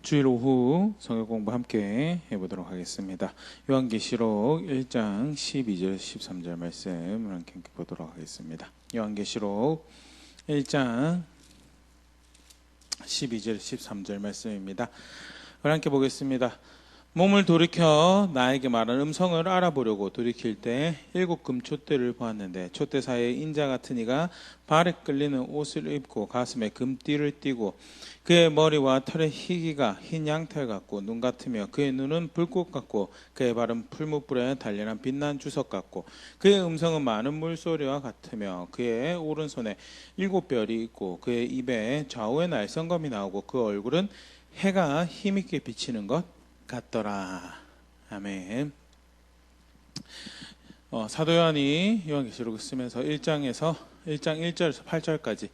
주일 오후 성경 공부 함께 해보도록 하겠습니다. 요한계시록 1장 12절 13절 말씀 함께 보도록 하겠습니다. 요한계시록 1장 12절 13절 말씀입니다. 함께 보겠습니다. 몸을 돌이켜 나에게 말한 음성을 알아보려고 돌이킬 때 7 금촛대를 보았는데 촛대 사이에 인자 같은 이가 발에 끌리는 옷을 입고 가슴에 금띠를 띠고 그의 머리와 털의 희기가 흰 양털 같고 눈 같으며 그의 눈은 불꽃 같고 그의 발은 풀무불에 단련한 빛난 주석 같고 그의 음성은 많은 물소리와 같으며 그의 오른손에 7별이 있고 그의 입에 좌우에 날성검이 나오고 그 얼굴은 해가 힘있게 비치는 것 같더라. 아멘. 사도 요한이 요한계시록을 쓰면서 1장 1절에서 8절까지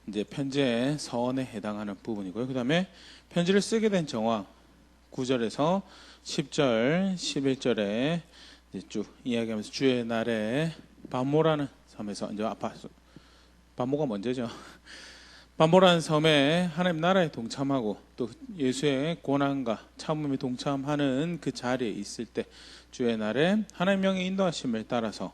이제 편지의 서원에 해당하는 부분이고요. 그 다음에 편지를 쓰게 된 정황 9절에서 10절, 11절에 이제 쭉 이야기하면서 주의 날에 반모라는 섬에서 이제 반모가 먼저죠. 반모라는 섬에 하나님 나라에 동참하고 또 예수의 고난과 참음에 동참하는 그 자리에 있을 때 주의 날에 하나님 영의 인도하심을 따라서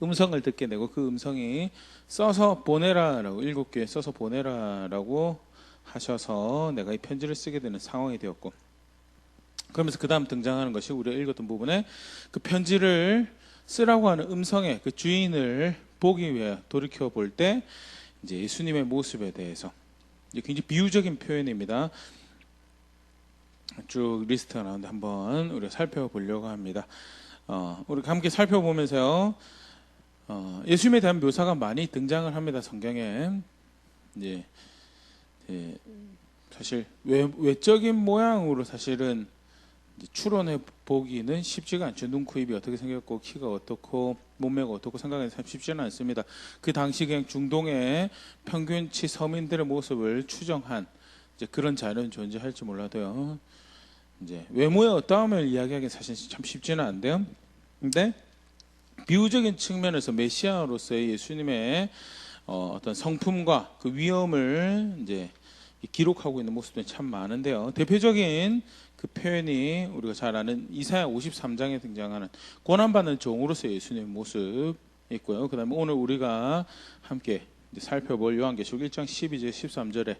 음성을 듣게 되고 그 음성이 써서 보내라라고 7교에 써서 보내라라고 하셔서 내가 이 편지를 쓰게 되는 상황이 되었고 그러면서 그 다음 등장하는 것이 우리가 읽었던 부분에 그 편지를 쓰라고 하는 음성의 그 주인을 보기 위해 돌이켜 볼 때 이제 예수님의 모습에 대해서 굉장히 비유적인 표현입니다. 쭉 리스트가 나오는데 한번 우리가 살펴보려고 합니다. 우리가 함께 살펴보면서요. 예수님에 대한 묘사가 많이 등장을 합니다. 성경에 이제 사실 외적인 모양으로 사실은 추론해 보기는 쉽지가 않죠. 눈, 코, 입이 어떻게 생겼고 키가 어떻고 몸매가 어떻고 생각하기 쉽지는 않습니다. 그 당시 그냥 중동의 평균치 서민들의 모습을 추정한 이제 그런 자료는 존재할지 몰라도요. 이제 외모의 어떠함을 이야기하기는 사실 참 쉽지는 않은데요. 근데 비유적인 측면에서 메시아로서의 예수님의 어떤 성품과 그 위엄을 이제 기록하고 있는 모습들이 참 많은데요. 대표적인 그 표현이 우리가 잘 아는 이사야 53장에 등장하는 고난받는 종으로서의 예수님의 모습 있고요. 그 다음에 오늘 우리가 함께 살펴볼 요한계시록 1장 12절 13절의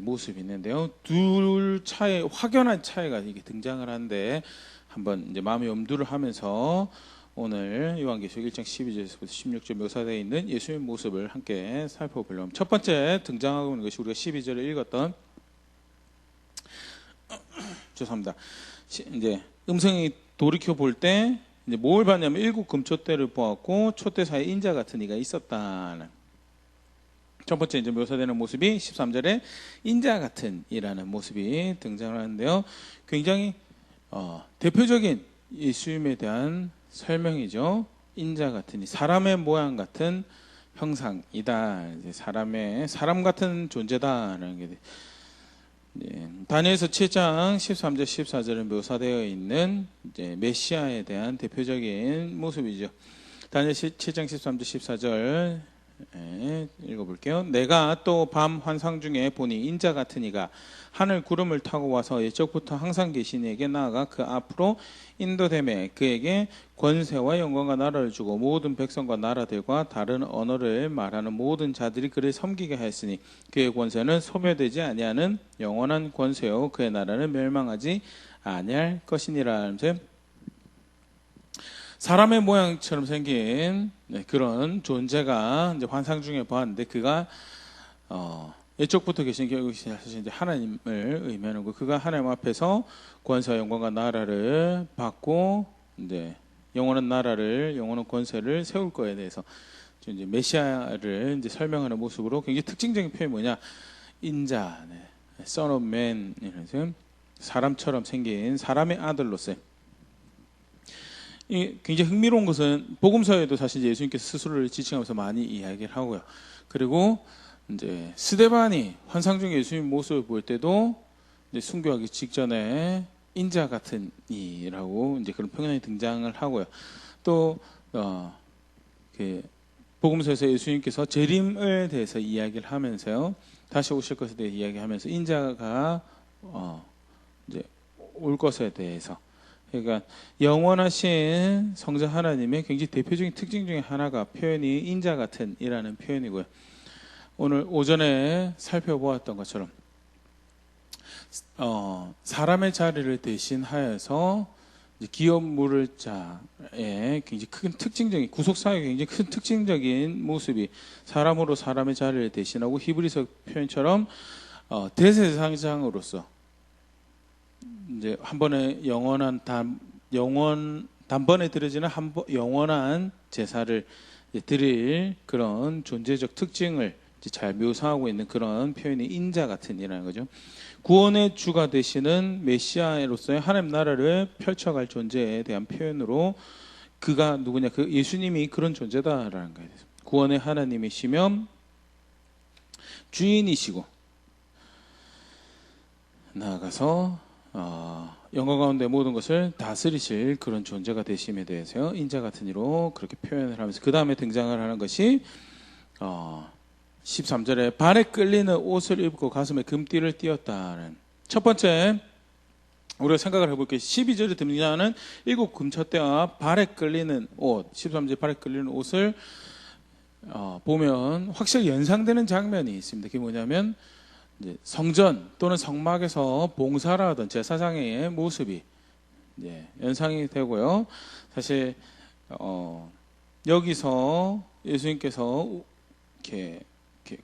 모습이 있는데요. 둘 차에 확연한 차이가 이게 등장을 하는데 한번 이제 마음의 염두를 하면서 오늘 요한계시록 1장 12절에서부터 16절 묘사되어 있는 예수님의 모습을 함께 살펴보려고 합니다. 첫 번째 등장하고 있는 것이 우리가 12절에 읽었던 죄송합니다. 이제 음성이 돌이켜 볼 때 이제 뭘 봤냐면 7 금촛대를 보았고 촛대 사이에 인자 같은 이가 있었다는 첫 번째 이제 묘사되는 모습이 13절에 인자 같은 이라는 모습이 등장을 하는데요. 굉장히 대표적인 예수님에 대한 설명이죠. 인자 같은 이 사람의 모양 같은 형상이다. 이제 사람 같은 존재다라는 게 다니엘서 7장 13절 14절에 묘사되어 있는 이제 메시아에 대한 대표적인 모습이죠. 다니엘 7장 13절 14절 읽어볼게요. 내가 또 밤 환상 중에 보니 인자 같은 이가 하늘 구름을 타고 와서 옛적부터 항상 계신 이에게 나아가 그 앞으로 인도되매 그에게 권세와 영광과 나라를 주고 모든 백성과 나라들과 다른 언어를 말하는 모든 자들이 그를 섬기게 하였으니 그의 권세는 소멸되지 아니하는 영원한 권세요 그의 나라는 멸망하지 아니할 것이니라 하면서 사람의 모양처럼 생긴 그런 존재가 이제 환상 중에 보았는데 그가 옛적부터 계신 결국 사실 이제 하나님을 의미하는 거. 그가 하나님 앞에서 권세와 영광과 나라를 받고 이제 영원한 나라를 영원한 권세를 세울 거에 대해서 이제 메시아를 이제 설명하는 모습으로 굉장히 특징적인 표현이 뭐냐? 인자, Son of Man, 사람처럼 생긴 사람의 아들로서. 굉장히 흥미로운 것은 복음서에도 사실 예수님께서 스스로를 지칭하면서 많이 이야기를 하고요. 그리고 이제 스데반이 환상 중에 예수님 모습을 볼 때도 이제 순교하기 직전에 인자 같은 이라고 이제 그런 표현이 등장을 하고요. 또 그 복음서에서 예수님께서 재림에 대해서 이야기를 하면서요. 다시 오실 것에 대해 이야기하면서 인자가 이제 올 것에 대해서. 그러니까 영원하신 성자 하나님의 굉장히 대표적인 특징 중에 하나가 표현이 인자 같은 이라는 표현이고요. 오늘 오전에 살펴보았던 것처럼 사람의 자리를 대신하여서 기업 물을 자의 굉장히 큰 특징적인 구속사역의 굉장히 큰 특징적인 모습이 사람으로 사람의 자리를 대신하고 히브리서 표현처럼 대제사장으로서 이제 한 번에 단번에 드려지는 영원한 제사를 드릴 그런 존재적 특징을 잘 묘사하고 있는 그런 표현이 인자 같은 이라는 거죠. 구원의 주가 되시는 메시아로서의 하나님 나라를 펼쳐갈 존재에 대한 표현으로 그가 누구냐? 그 예수님이 그런 존재다라는 거예요. 구원의 하나님이시며 주인이시고 나아가서 영광 가운데 모든 것을 다스리실 그런 존재가 되심에 대해서 인자 같은 이로 그렇게 표현을 하면서 그 다음에 등장을 하는 것이 13절에 발에 끌리는 옷을 입고 가슴에 금띠를 띄었다는 첫 번째 우리가 생각을 해볼게요. 12절에 등장하는 일곱 금촛대와 발에 끌리는 옷 13절에 발에 끌리는 옷을 보면 확실히 연상되는 장면이 있습니다. 그게 뭐냐면 이제 성전 또는 성막에서 봉사를 하던 제사장의 모습이 연상이 되고요. 사실 여기서 예수님께서 이렇게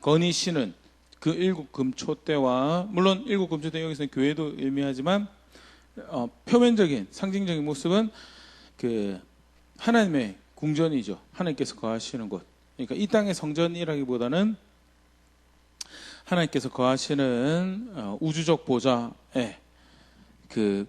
거니시는 그 일곱 금촛대와 물론 일곱 금촛대 여기서는 교회도 의미하지만 표면적인 상징적인 모습은 그 하나님의 궁전이죠. 하나님께서 거하시는 곳. 그러니까 이 땅의 성전이라기보다는 하나님께서 거하시는 우주적 보좌에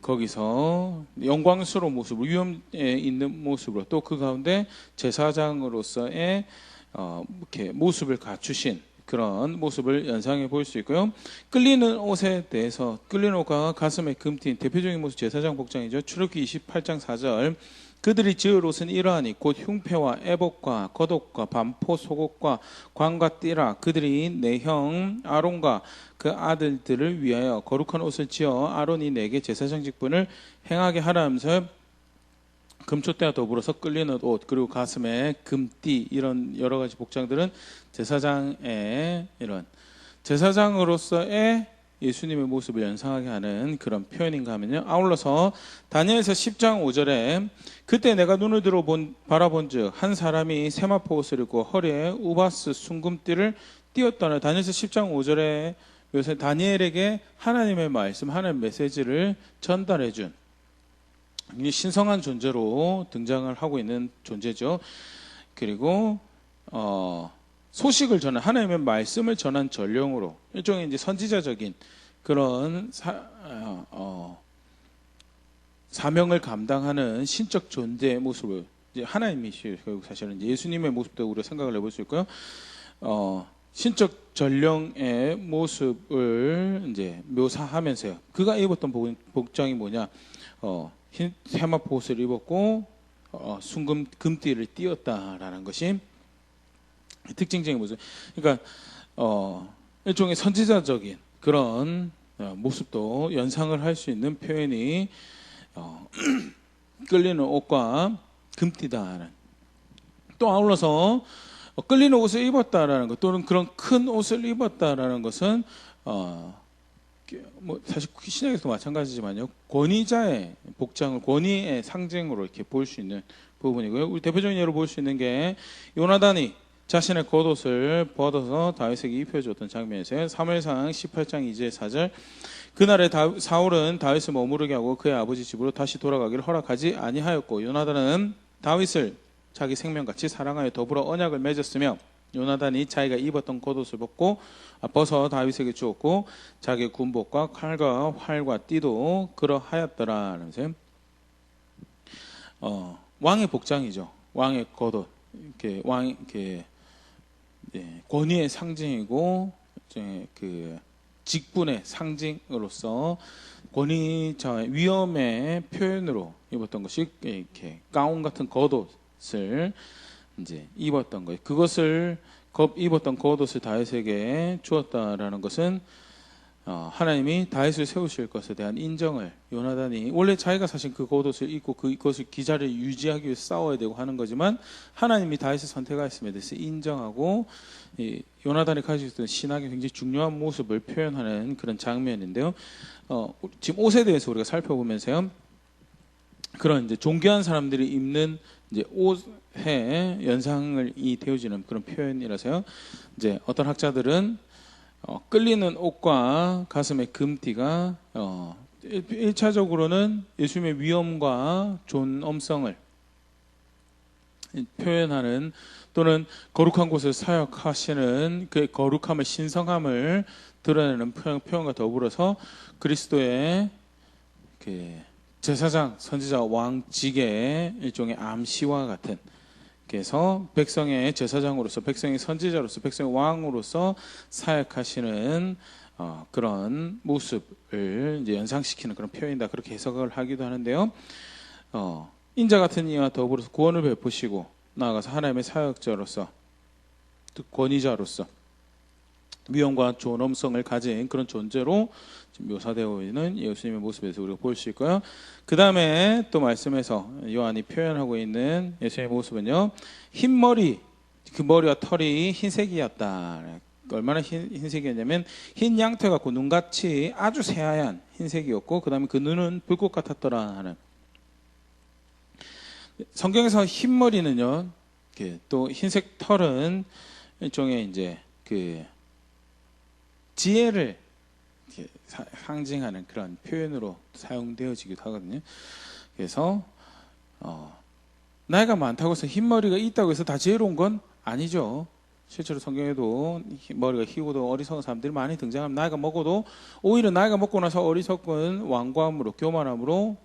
거기서 영광스러운 모습으로 위엄에 있는 모습으로 또 그 가운데 제사장으로서의 이렇게 모습을 갖추신 그런 모습을 연상해 볼 수 있고요. 끌리는 옷에 대해서 끌리는 옷과 가슴에 금띠인 대표적인 모습 제사장 복장이죠. 출애굽기 28장 4절 그들이 지을 옷은 이러하니 곧 흉패와 애복과 겉옷과 반포 속옷과 관과 띠라 그들이 내 형 아론과 그 아들들을 위하여 거룩한 옷을 지어 아론이 내게 제사장 직분을 행하게 하라 하면서 금촛대와 더불어서 끌리는 옷 그리고 가슴에 금띠 이런 여러 가지 복장들은 제사장의 이런 제사장으로서의 예수님의 모습을 연상하게 하는 그런 표현인가 하면요. 아울러서 다니엘서 10장 5절에 그때 내가 눈을 들어 바라본즉 한 사람이 세마포 옷을 입고 허리에 우바스 순금띠를 띄었다는 다니엘서 10장 5절에 요새 다니엘에게 하나님의 말씀, 하나님의 메시지를 전달해 준 신성한 존재로 등장을 하고 있는 존재죠. 그리고 소식을 전한 하나님의 말씀을 전한 전령으로 일종의 이제 선지자적인 그런 사명을 감당하는 신적 존재의 모습을 이제 하나님이시 결국 사실은 이제 예수님의 모습도 우리가 생각을 해볼 수 있고요. 신적 전령의 모습을 이제 묘사하면서요. 그가 입었던 복장이 뭐냐? 흰 세마포 옷을 입었고 순금 금띠를 띄었다라는 것이 특징적인 모습. 그러니까 일종의 선지자적인 그런 모습도 연상을 할 수 있는 표현이 끌리는 옷과 금띠다는 또 아울러서 끌리는 옷을 입었다라는 것 또는 그런 큰 옷을 입었다라는 것은 뭐 사실 신약에서도 마찬가지지만요. 권위자의 복장을 권위의 상징으로 이렇게 볼 수 있는 부분이고요. 우리 대표적인 예로 볼 수 있는 게 요나단이 자신의 겉옷을 벗어서 다윗에게 입혀줬던 장면이세요. 사무엘상 18장 2절 4절 그날에 사울은 다윗을 머무르게 하고 그의 아버지 집으로 다시 돌아가기를 허락하지 아니하였고 요나단은 다윗을 자기 생명같이 사랑하여 더불어 언약을 맺었으며 요나단이 자기가 입었던 겉옷을 벗어 다윗에게 주었고 자기의 군복과 칼과 활과 띠도 그러하였더라. 왕의 복장이죠. 왕의 겉옷 이렇게 권위의 상징이고 그 직분의 상징으로서 권위자의 위엄의 표현으로 입었던 것이 이렇게 가운 같은 겉옷을 이제 입었던 거예요. 그것을 입었던 겉옷을 다윗에게 주었다라는 것은 하나님이 다윗을 세우실 것에 대한 인정을 요나단이 원래 자기가 사실 그 겉옷을 입고 그것을 기자를 유지하기 위해서 싸워야 되고 하는 거지만 하나님이 다윗을 선택하였음에 대해서 인정하고 요나단이 가지고 있던 신학의 굉장히 중요한 모습을 표현하는 그런 장면인데요. 지금 옷에 대해서 우리가 살펴보면서요. 그런 이제 존귀한 사람들이 입는 이제 옷에 연상을 되어지는 그런 표현이라서요. 이제 어떤 학자들은 끌리는 옷과 가슴의 금띠가 1차적으로는 예수님의 위엄과 존엄성을 표현하는 또는 거룩한 곳을 사역하시는 그 거룩함의 신성함을 드러내는 표현과 더불어서 그리스도의 그 제사장, 선지자, 왕직의 일종의 암시와 같은 그래서 백성의 제사장으로서 백성의 선지자로서 백성의 왕으로서 사역하시는 그런 모습을 이제 연상시키는 그런 표현이다 그렇게 해석을 하기도 하는데요. 인자 같은 이와 더불어서 구원을 베푸시고 나아가서 하나님의 사역자로서 권위자로서 위엄과 존엄성을 가진 그런 존재로 묘사되어 있는 예수님의 모습에서 우리가 볼 수 있고요. 그 다음에 또 말씀에서 요한이 표현하고 있는 예수님의 모습은요. 흰머리, 그 머리와 털이 흰색이었다. 얼마나 흰색이었냐면 흰 양털 같고 눈같이 아주 새하얀 흰색이었고 그 다음에 그 눈은 불꽃 같았더라 하는 성경에서 흰머리는요. 또 흰색 털은 일종의 이제 그 지혜를 상징하는 그런 표현으로 사용되어지기도 하거든요. 그래서 나이가 많다고 해서 흰머리가 있다고 해서 다 지혜로운 건 아니죠. 실제로 성경에도 머리가 희고도 어리석은 사람들이 많이 등장합니다. 나이가 먹어도 오히려 나이가 먹고 나서 어리석은 완고함으로 교만함으로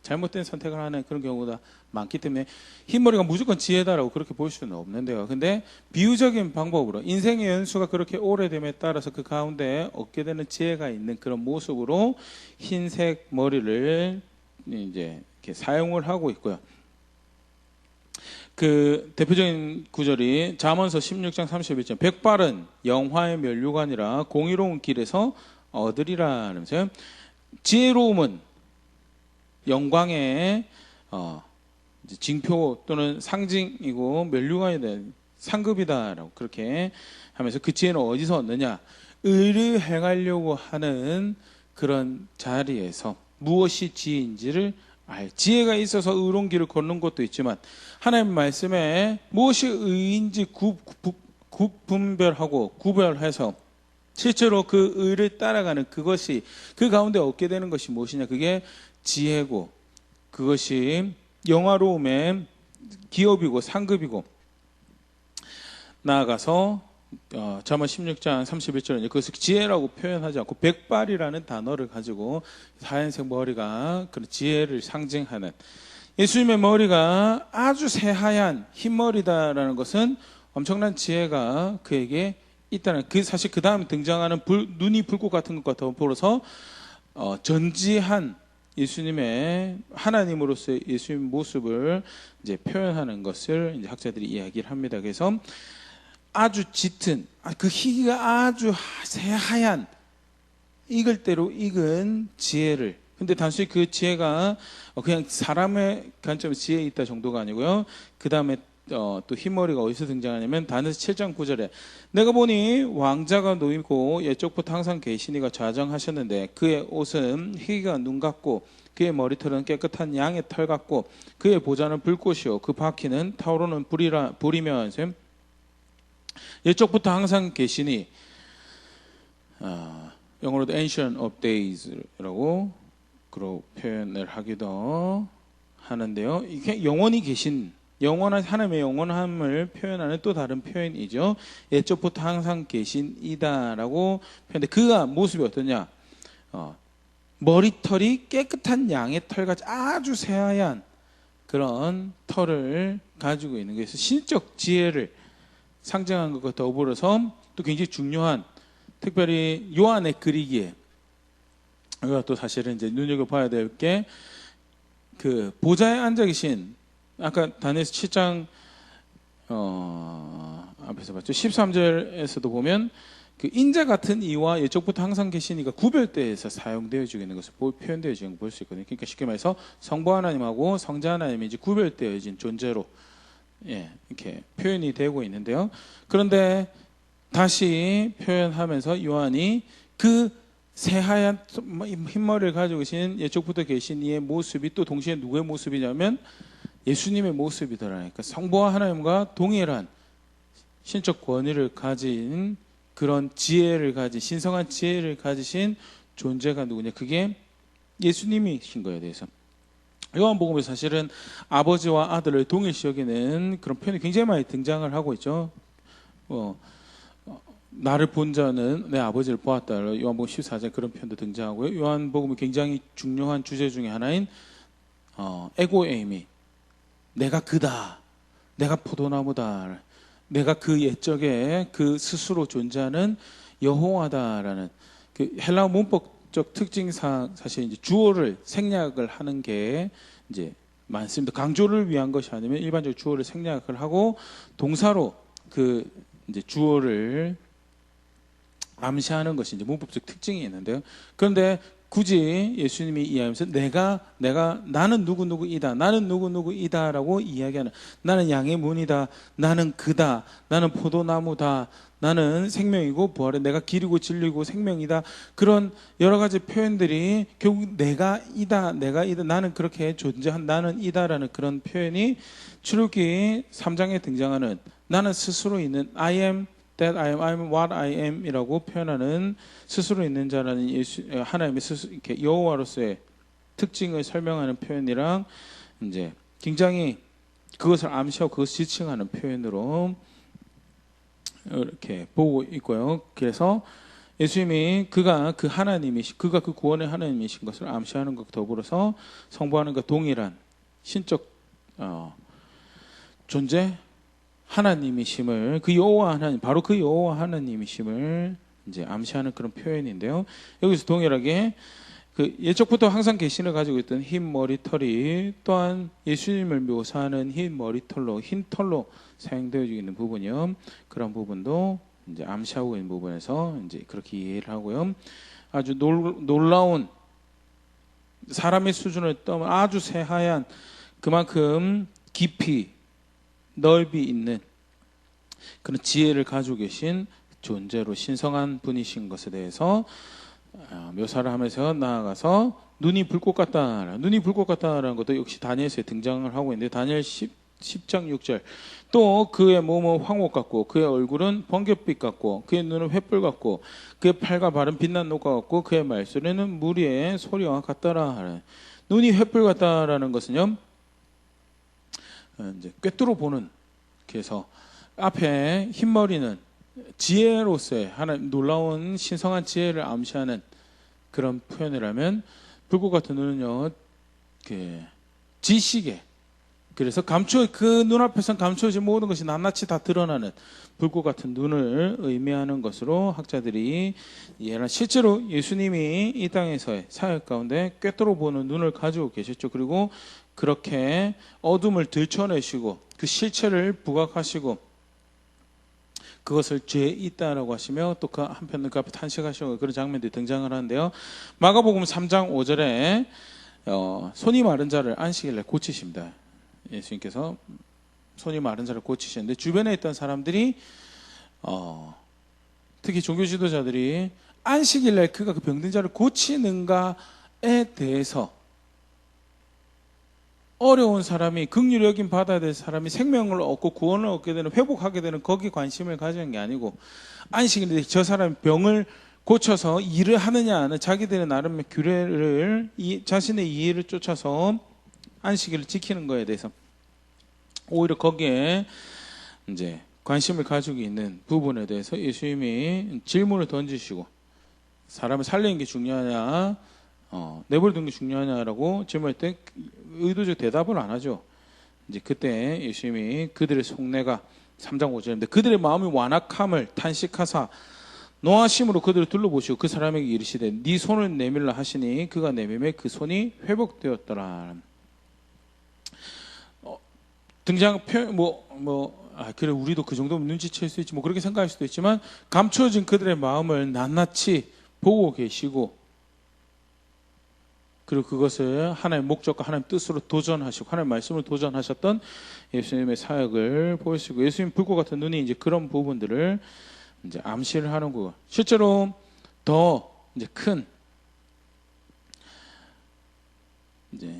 잘못된 선택을 하는 그런 경우가 많기 때문에 흰머리가 무조건 지혜다라고 그렇게 볼 수는 없는데요. 근데 비유적인 방법으로 인생의 연수가 그렇게 오래됨에 따라서 그 가운데 얻게 되는 지혜가 있는 그런 모습으로 흰색 머리를 이제 이렇게 사용을 하고 있고요. 그 대표적인 구절이 잠언서 16장 31절 백발은 영화의 면류관이라 공의로운 길에서 얻으리라 하면서요. 지혜로움은 영광의 징표 또는 상징이고 면류관에 대한 상급이다라고 그렇게 하면서 그 지혜는 어디서 얻느냐? 의를 행하려고 하는 그런 자리에서 무엇이 지혜인지를 지혜가 있어서 의로운 길을 걷는 것도 있지만 하나님 말씀에 무엇이 의인지 분별하고 구별해서 실제로 그 의를 따라가는 그것이 그 가운데 얻게 되는 것이 무엇이냐? 그게 지혜고 그것이 영화로움의 기업이고 상급이고 나아가서 잠언 16장 31절에 그것을 지혜라고 표현하지 않고 백발이라는 단어를 가지고 하얀색 머리가 그런 지혜를 상징하는 예수님의 머리가 아주 새하얀 흰머리다라는 것은 엄청난 지혜가 그에게 있다는 사실 그 다음 등장하는 눈이 불꽃 같은 것과 더불어서 전지한 예수님의 하나님으로서의 예수님 모습을 이제 표현하는 것을 이제 학자들이 이야기를 합니다. 그래서 아주 짙은 그 희가 아주 새하얀 익을 대로 익은 지혜를 근데 단순히 그 지혜가 그냥 사람의 관점에서 지혜에 있다 정도가 아니고요. 그 다음에 또 흰머리가 어디서 등장하냐면 다니엘서 7장 9절에 내가 보니 왕자가 놓이고 옛적부터 항상 계시니가 좌정하셨는데 그의 옷은 희가 눈 같고 그의 머리털은 깨끗한 양의 털 같고 그의 보좌는 불꽃이요 그 바퀴는 타오르는 불이며 옛적부터 항상 계시니 영어로도 Ancient of Days라고 그런 표현을 하기도 하는데요. 이게 영원히 계신 영원한 하나님의 영원함을 표현하는 또 다른 표현이죠. 옛적부터 항상 계신 이다라고 표현했는데 그가 모습이 어떠냐? 머리털이 깨끗한 양의 털같이 아주 새하얀 그런 털을 가지고 있는 것에서 신적 지혜를 상징한 것과 더불어서 또 굉장히 중요한 특별히 요한의 그리기에 우리가 또 사실은 이제 눈여겨봐야 될 게 그 보좌에 앉아 계신 아까 다니엘서 7장 앞에서 봤죠. 13절에서도 보면 그 인자 같은 이와 예적부터 항상 계시니까 구별되어서 사용되어지고 있는 것을 표현되어지는 걸 볼 수 있거든요. 그러니까 쉽게 말해서 성부 하나님하고 성자 하나님이 이제 구별되어진 존재로 이렇게 표현이 되고 있는데요. 그런데 다시 표현하면서 요한이 그 새하얀 흰머리를 가지고 계신 예적부터 계신 이의 모습이 또 동시에 누구의 모습이냐면 예수님의 모습이더라. 그러니까 성부와 하나님과 동일한 신적 권위를 가진 그런 지혜를 가진 신성한 지혜를 가지신 존재가 누구냐? 그게 예수님이신 거에 대해서 요한복음에서 사실은 아버지와 아들을 동일시 여기는 그런 표현이 굉장히 많이 등장을 하고 있죠. 나를 본 자는 내 아버지를 보았다. 요한복음 14장 그런 표현도 등장하고요. 요한복음이 굉장히 중요한 주제 중에 하나인 에고에이미, 내가 그다, 내가 포도나무다, 내가 그 옛적에 그 스스로 존재하는 여호와다라는 그 헬라어 문법적 특징상 사실 이제 주어를 생략을 하는 게 이제 많습니다. 강조를 위한 것이 아니면 일반적으로 주어를 생략을 하고 동사로 그 이제 주어를 암시하는 것이 이제 문법적 특징이 있는데요. 그런데 굳이 예수님이 이해하면서 나는 누구누구이다, 나는 누구누구이다라고 이야기하는, 나는 양의 문이다, 나는 그다, 나는 포도나무다, 나는 생명이고 부활의 내가 길이고 진리고 생명이다, 그런 여러 가지 표현들이 결국 내가이다, 나는 그렇게 존재한 나는 이다라는 그런 표현이 출애굽기 3장에 등장하는 나는 스스로 있는 I am that I am, I'm what I am 이라고 표현하는 스스로 있는 자라는 하나님의 이렇게 여호와로서의 특징을 설명하는 표현이랑 이제 굉장히 그것을 암시하고 그것을 지칭하는 표현으로 이렇게 보고 있고요. 그래서 예수님이 그가 그 구원의 하나님이신 것을 암시하는 것과 더불어서 성부하는 것과 동일한 신적 존재 하나님이심을 그 여호와 하나님 바로 그 여호와 하나님이심을 이제 암시하는 그런 표현인데요. 여기서 동일하게 그 예적부터 항상 계신을 가지고 있던 흰 머리털이 또한 예수님을 묘사하는 흰 털로 사용되어 있는 부분이요. 그런 부분도 이제 암시하고 있는 부분에서 이제 그렇게 이해를 하고요. 아주 놀라운 사람의 수준을 떠면 아주 새하얀 그만큼 깊이 넓이 있는 그런 지혜를 가지고 계신 존재로 신성한 분이신 것에 대해서 묘사를 하면서 나아가서 눈이 불꽃 같다라는 것도 역시 다니엘서에 등장을 하고 있는데 다니엘 10장 6절 또 그의 몸은 황옥 같고 그의 얼굴은 번갯빛 같고 그의 눈은 횃불 같고 그의 팔과 발은 빛난 녹과 같고 그의 말소리는 무리의 소리와 같더라. 눈이 횃불 같다라는 것은요 이제 꿰뚫어 보는, 그래서 앞에 흰머리는 지혜로서의 하나님 놀라운 신성한 지혜를 암시하는 그런 표현이라면 불꽃 같은 눈은요 지식에, 그래서 그 눈앞에선 감추어진 모든 것이 낱낱이 다 드러나는 불꽃 같은 눈을 의미하는 것으로 학자들이 이해를. 실제로 예수님이 이 땅에서의 사역 가운데 꿰뚫어 보는 눈을 가지고 계셨죠. 그리고 그렇게 어둠을 들춰내시고 그 실체를 부각하시고 그것을 죄에 있다라고 하시며 또 그 한편은 그 앞에 탄식하시고 그런 장면들이 등장을 하는데요. 마가복음 3장 5절에 손이 마른 자를 안식일에 고치십니다. 예수님께서 손이 마른 자를 고치시는데 주변에 있던 사람들이 특히 종교 지도자들이 안식일에 그가 그 병든 자를 고치는가에 대해서 어려운 사람이 긍휼히 여김 받아야 될 사람이 생명을 얻고 구원을 얻게 되는 회복하게 되는 거기에 관심을 가지는 게 아니고 안식일에 저 사람이 병을 고쳐서 일을 하느냐 하는 자기들의 나름의 규례를 자신의 이해를 쫓아서 안식일을 지키는 거에 대해서 오히려 거기에 이제 관심을 가지고 있는 부분에 대해서 예수님이 질문을 던지시고 사람을 살리는 게 중요하냐 내버려두는 게 중요하냐라고 질문할 때 의도적 대답을 안 하죠. 이제 그때 예수님이 그들의 속내가 3장 5절인데 그들의 마음이 완악함을 탄식하사 노하심으로 그들을 둘러보시고 그 사람에게 이르시되 네 손을 내밀라 하시니 그가 내밀매 그 손이 회복되었더라. 등장 그래 우리도 그 정도면 눈치챌 수 있지 뭐 그렇게 생각할 수도 있지만 감추어진 그들의 마음을 낱낱이 보고 계시고 그리고 그것을 하나님의 목적과 하나님의 뜻으로 도전하시고 하나님의 말씀으로 도전하셨던 예수님의 사역을 보시고 예수님 불꽃 같은 눈이 이제 그런 부분들을 이제 암시를 하는 거고 실제로 더 이제 큰 이제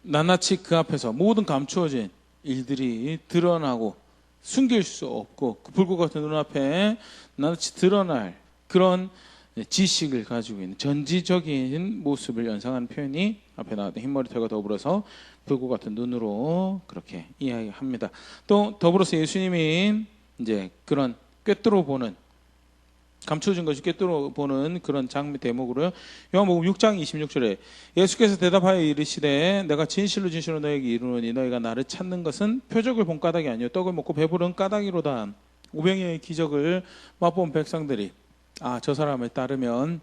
낱낱이 그 앞에서 모든 감추어진 일들이 드러나고 숨길 수 없고 그 불꽃 같은 눈앞에 낱낱이 드러날 그런 지식을 가지고 있는 전지적인 모습을 연상하는 표현이 앞에 나왔던 흰머리털과 더불어서 불꽃 같은 눈으로 그렇게 이야기합니다. 또 더불어서 예수님이 이제 그런 꿰뚫어 보는 감춰진 것이 꿰뚫어 보는 그런 장미 대목으로요. 요한복음 6장 26절에 예수께서 대답하여 이르시되 내가 진실로 진실로 너에게 이르노니 너희가 나를 찾는 것은 표적을 본 까닭이 아니요 떡을 먹고 배부른 까닭이로다. 오병이어의 기적을 맛본 백성들이 저 사람을 따르면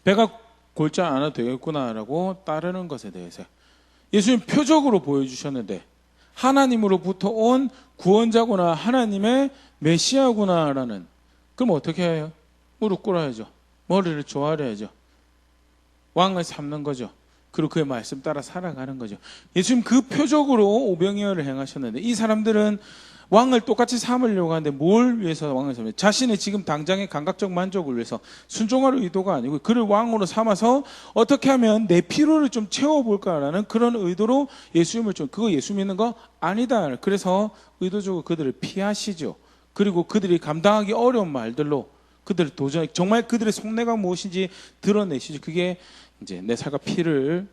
배가 골지 않아도 되겠구나라고 따르는 것에 대해서 예수님 표적으로 보여주셨는데 하나님으로부터 온 구원자구나 하나님의 메시아구나라는 그럼 어떻게 해요? 무릎 꿇어야죠. 머리를 조아려야죠. 왕을 삼는 거죠. 그리고 그의 말씀 따라 살아가는 거죠. 예수님 그 표적으로 오병이어를 행하셨는데 이 사람들은 왕을 똑같이 삼으려고 하는데 뭘 위해서 왕을 삼아요? 자신의 지금 당장의 감각적 만족을 위해서 순종할 의도가 아니고 그를 왕으로 삼아서 어떻게 하면 내 피로를 좀 채워볼까라는 그런 의도로 예수님을 그거 예수 믿는 거 아니다. 그래서 의도적으로 그들을 피하시죠. 그리고 그들이 감당하기 어려운 말들로 그들을 도전 정말 그들의 속내가 무엇인지 드러내시죠. 그게 이제 내 살과 피를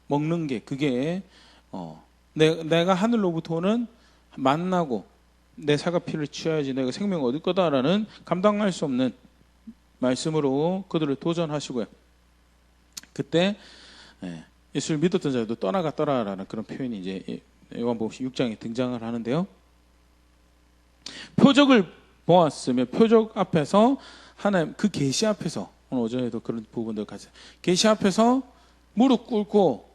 먹는 게 그게 내가 하늘로부터 오는 만나고 내 살과 피를 취해야지 내가 생명을 얻을 거다라는 감당할 수 없는 말씀으로 그들을 도전하시고요. 그때 예수를 믿었던 자들도 떠나갔더라라는 그런 표현이 이제 요한복음 6장에 등장을 하는데요. 표적을 보았으면 표적 앞에서 하나님 그 계시 앞에서 오늘 오전에도 그런 부분들 같이 계시 앞에서 무릎 꿇고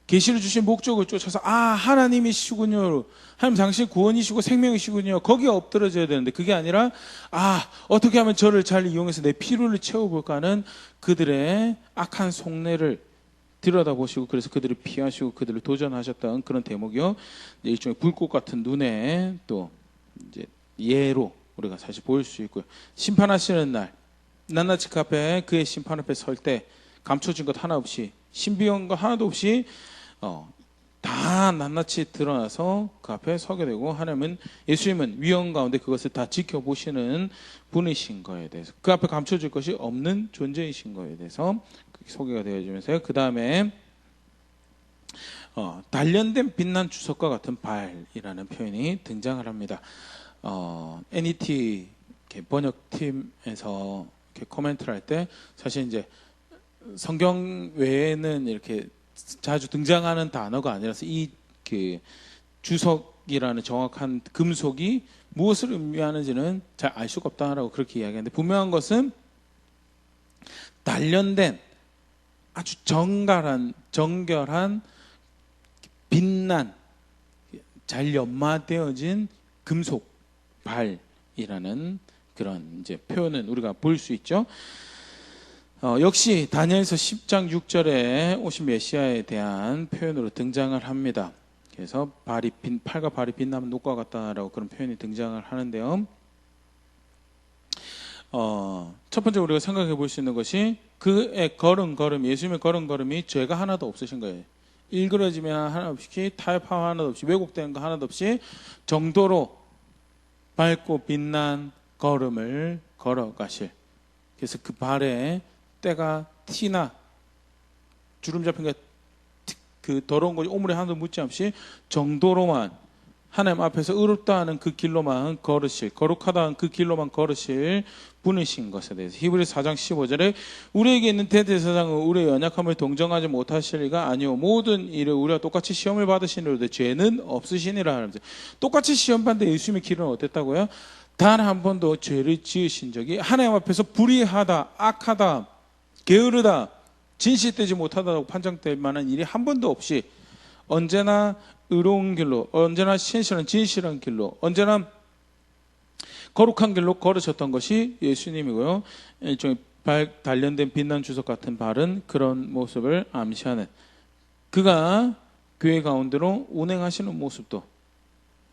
계시를 주신 목적을 쫓아서 하나님이시군요. 하나님 당신 구원이시고 생명이시군요. 거기에 엎드려져야 되는데 그게 아니라 어떻게 하면 저를 잘 이용해서 내 피로를 채워볼까 하는 그들의 악한 속내를 들여다보시고 그래서 그들을 피하시고 그들을 도전하셨던 그런 대목이요. 일종의 불꽃 같은 눈에 또 이제 예로 우리가 사실 보일 수 있고요. 심판하시는 날 낱낱이 그 앞에 그의 심판 앞에 설 때 감춰진 것 하나 없이 신비한 것 하나도 없이 다 낱낱이 드러나서 그 앞에 서게 되고 하나님은 예수님은 위험 가운데 그것을 다 지켜보시는 분이신 거에 대해서 그 앞에 감춰질 것이 없는 존재이신 거에 대해서 소개가 되어지면서요. 그 다음에 단련된 빛난 주석과 같은 발이라는 표현이 등장을 합니다. NET 번역팀에서 이렇게 코멘트를 할 때 사실 이제 성경 외에는 이렇게 자주 등장하는 단어가 아니라서 이 그 주석이라는 정확한 금속이 무엇을 의미하는지는 잘 알 수가 없다라고 그렇게 이야기하는데 분명한 것은 단련된 아주 정결한 빛난 잘 연마되어진 금속 발이라는 그런 이제 표현은 우리가 볼 수 있죠. 역시 다니엘서 10장 6절에 오신 메시아에 대한 표현으로 등장을 합니다. 그래서 팔과 발이 빛나면 녹과 같다라고 그런 표현이 등장을 하는데요. 첫 번째 우리가 생각해 볼 수 있는 것이 그의 걸음 예수님의 걸음이 죄가 하나도 없으신 거예요. 일그러지면 하나 없이 타협함 하나도 없이 왜곡된 거 하나도 없이 정도로 밝고 빛난 걸음을 걸어가실. 그래서 그 발에 때가 티나 주름 잡힌 게 그 더러운 것이 오물에 하나도 묻지 않지 정도로만 하나님 앞에서 의롭다 하는 그 길로만 걸으실, 거룩하다 하는 그 길로만 걸으실 분이신 것에 대해서 히브리서 4장 15절에 우리에게 있는 대제사장은 우리의 연약함을 동정하지 못하실 리가 아니오 모든 일을 우리와 똑같이 시험을 받으시는데 죄는 없으시니라 하면서 똑같이 시험 받는데 예수님의 길은 어땠다고요? 단 한 번도 죄를 지으신 적이 하나님 앞에서 불의하다, 악하다, 게으르다, 진실되지 못하다고 판정될 만한 일이 한 번도 없이 언제나 의로운 길로, 언제나 신실한 진실한 길로, 언제나 거룩한 길로 걸으셨던 것이 예수님이고요. 일종의 단련된 빛난 주석 같은 바른 그런 모습을 암시하는, 그가 교회 가운데로 운행하시는 모습도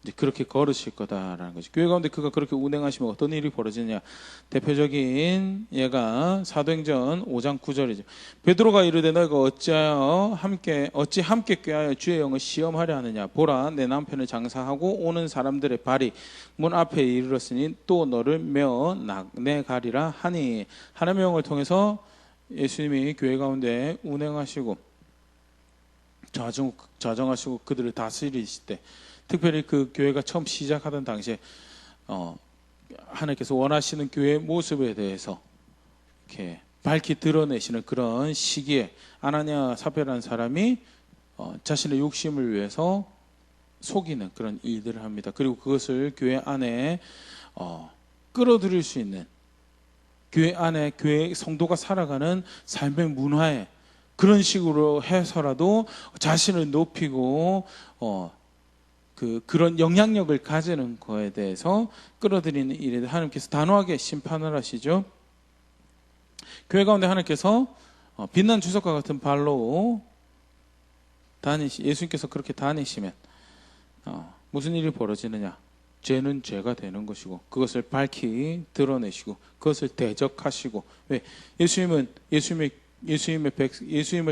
이제 그렇게 걸으실 거다라는 거죠. 교회 가운데 그가 그렇게 운행하시면 어떤 일이 벌어지냐. 대표적인 예가 사도행전 5장 9절이죠. 베드로가 이르되 너희가 어찌 함께 꾀하여 주의 영을 시험하려 하느냐. 보라, 내 남편을 장사하고 오는 사람들의 발이 문 앞에 이르렀으니 또 너를 메어 내가리라 하니. 하나님의 영을 통해서 예수님이 교회 가운데 운행하시고 자정하시고 그들을 다스리실 때, 특별히 그 교회가 처음 시작하던 당시에 하나님께서 원하시는 교회의 모습에 대해서 이렇게 밝히 드러내시는 그런 시기에 아나니아 사페라는 사람이 자신의 욕심을 위해서 속이는 그런 일들을 합니다. 그리고 그것을 교회 안에 끌어들일 수 있는, 교회 안에 교회 성도가 살아가는 삶의 문화에 그런 식으로 해서라도 자신을 높이고 그런 영향력을 가지는 거에 대해서 끌어들이는 일에 하나님께서 단호하게 심판을 하시죠. 교회 가운데 하나님께서 빛난 주석과 같은 발로 예수님께서 그렇게 다니시면 무슨 일이 벌어지느냐. 죄는 죄가 되는 것이고 그것을 밝히 드러내시고 그것을 대적하시고, 왜? 예수님을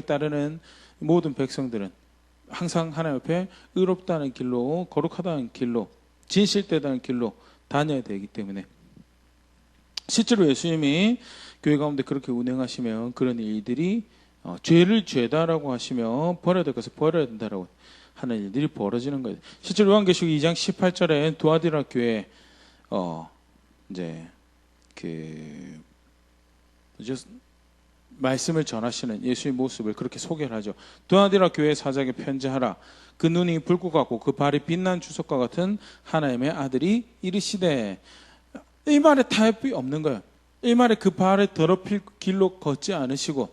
따르는 모든 백성들은 항상 하나님 앞에 의롭다는 길로, 거룩하다는 길로, 진실되다는 길로 다녀야 되기 때문에, 실제로 예수님이 교회 가운데 그렇게 운행하시면 그런 일들이 죄를 죄다라고 하시며 버려야 될 것을 버려야 된다라고 하는 일들이 벌어지는 거예요. 실제로 요한계시록 2장 18절에 두아디라 교회 말씀을 전하시는 예수의 모습을 그렇게 소개를 하죠. 두아디라 교회 사장에게 편지하라. 그 눈이 불꽃 같고 그 발이 빛난 주석과 같은 하나님의 아들이 이르시되. 이 말에 타협이 없는 거예요. 이 말에 그 발을 더럽힐 길로 걷지 않으시고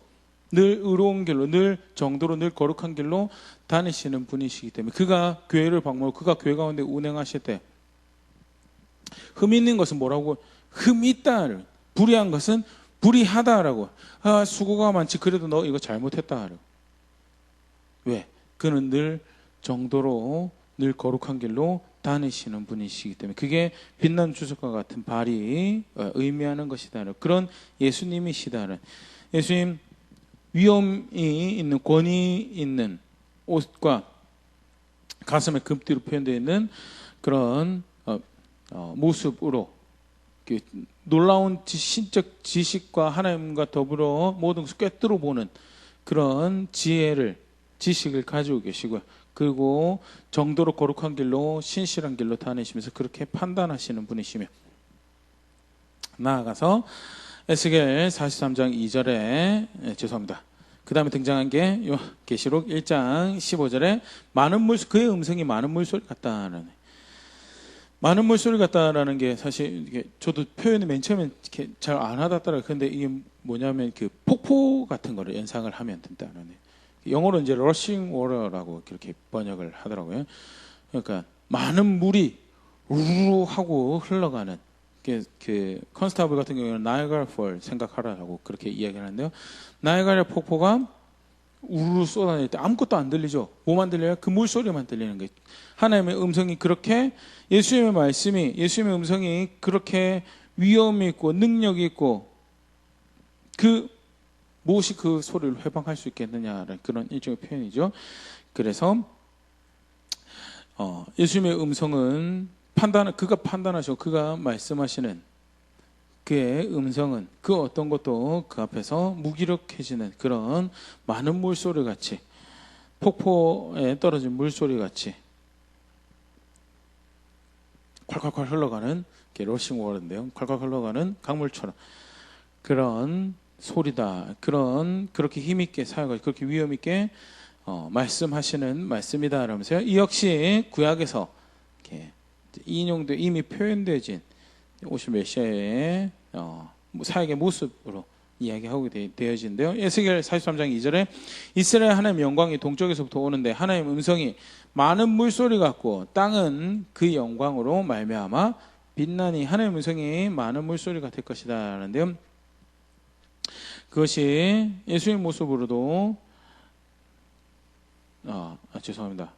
늘 의로운 길로, 늘 정도로, 늘 거룩한 길로 다니시는 분이시기 때문에, 그가 교회를 방문하고 그가 교회 가운데 운행하실 때 흠 있는 것은 뭐라고? 흠 있다. 불의한 것은 불의하다라고. 수고가 많지 그래도 너 이거 잘못했다. 왜? 그는 늘 정도로, 늘 거룩한 길로 다니시는 분이시기 때문에 그게 빛난 주석과 같은 발이 의미하는 것이다. 그런 예수님이시다는. 예수님 위엄이 있는, 권위 있는 옷과 가슴에 금띠로 표현되어 있는 그런 모습으로 놀라운 신적 지식과 하나님과 더불어 모든 것을 꿰뚫어 보는 그런 지식을 가지고 계시고요. 그리고 정도로 거룩한 길로, 신실한 길로 다니시면서 그렇게 판단하시는 분이시며, 나아가서 에스겔 43장 2절에 죄송합니다. 그 다음에 등장한 게 계시록 1장 15절에 그의 음성이 많은 물소리 같다라는, 많은 물소리 같다라는 게 사실 이게 저도 표현이 맨 처음엔 잘 안 하다더라고요. 근데 이게 뭐냐면 그 폭포 같은 거를 연상을 하면 된다는. 영어로 이제 러싱 워터라고 그렇게 번역을 하더라고요. 그러니까 많은 물이 우르르 하고 흘러가는, 그 컨스타블 같은 경우는 나이아가라 폴 생각하라고 그렇게 이야기하는데요. 나이아가라 폭포가 우르르 쏟아낼 때 아무것도 안 들리죠. 뭐만 들려요? 그 물소리만 들리는 거예요. 하나님의 음성이 그렇게, 예수님의 음성이 그렇게 위엄이 있고 능력이 있고, 무엇이 그 소리를 회방할 수 있겠느냐라는 그런 일종의 표현이죠. 그래서 예수님의 음성은 그가 판단하시고 그가 말씀하시는 그의 음성은 그 어떤 것도 그 앞에서 무기력해지는 그런 많은 물소리 같이, 폭포에 떨어진 물소리 같이 콸콸콸 흘러가는 게 러싱 워터인데요. 콸콸 흘러가는 강물처럼 그런 소리다. 그렇게 힘있게 사용하고 그렇게 위험있게 말씀하시는 말씀이다. 라면서요. 이 역시 구약에서 이렇게 이미 표현되어진 오실 메시아의 사역의 모습으로 이야기하고 되어지는데요. 에스겔 43장 2절에 이스라엘 하나님의 영광이 동쪽에서부터 오는데 하나님의 음성이 많은 물소리 같고 땅은 그 영광으로 말미암아 빛나니 하나님의 음성이 많은 물소리 같을 것이다 하는데요. 그것이 예수의 모습으로도 죄송합니다.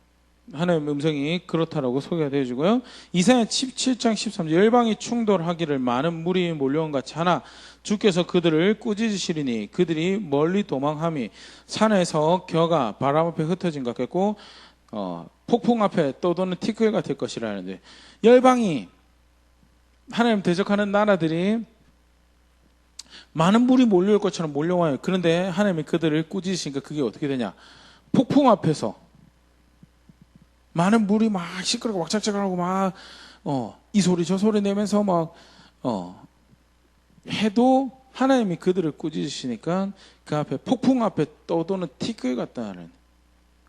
하나님의 음성이 그렇다라고 소개가 되어지고요. 이사야 17장 13절 열방이 충돌하기를 많은 물이 몰려온 같이 하나 주께서 그들을 꾸짖으시리니 그들이 멀리 도망함이 산에서 겨가 바람 앞에 흩어진 것 같고 폭풍 앞에 떠도는 티끌 같을 것이라 하는데 열방이 하나님 대적하는 나라들이 많은 물이 몰려올 것처럼 몰려와요. 그런데 하나님이 그들을 꾸짖으시니까 그게 어떻게 되냐? 폭풍 앞에서 많은 물이 막 시끄럽고 왁작작하고 막 이 소리 저 소리 내면서 막 해도 하나님이 그들을 꾸짖으시니까 그 앞에 폭풍 앞에 떠도는 티끌 같다는